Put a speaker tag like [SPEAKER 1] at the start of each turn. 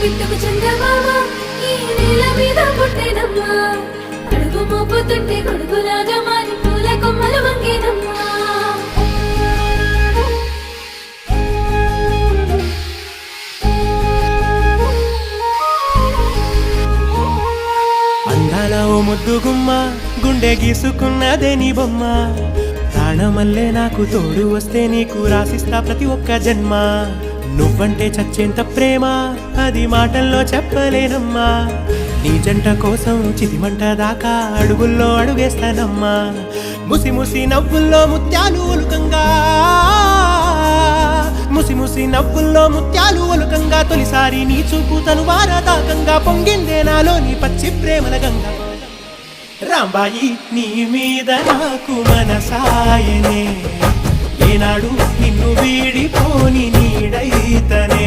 [SPEAKER 1] పిట్టుకు చంద్రమామ ఈ నేల మీద పుట్టేనమ్మా అడుగు మోపుతుంటే గొడుగులాగా మారి పూల కొమ్మలు వంగేనమ్మా
[SPEAKER 2] అందాల ఓ ముద్దు గుమ్మ గుండె గీసుకున్నదే నీ బొమ్మ ప్రాణమల్లే నాకు తోడు వస్తే నీకు రాసిస్తా ప్రతి ఒక్క జన్మ నువ్వంటే చచ్చేంత ప్రేమ అది మాటల్లో చెప్పలేనమ్మా నీ జంట కోసం చితిమంట దాకా అడుగుల్లో అడుగేస్తానమ్మా ముసి ముసి నవ్వుల్లో ముత్యాలు ఒలుకంగా ముసి ముసి నవ్వుల్లో ముత్యాలు ఒలుకంగా తొలిసారి నీ చూపు తను వారదాకంగా పొంగిందే నాలోని పచ్చి ప్రేమల గంగా రాంబాయి నీ మీద నాకు మనసాయనే ఏనాడు నిన్ను వీడిపోని నీడైతనే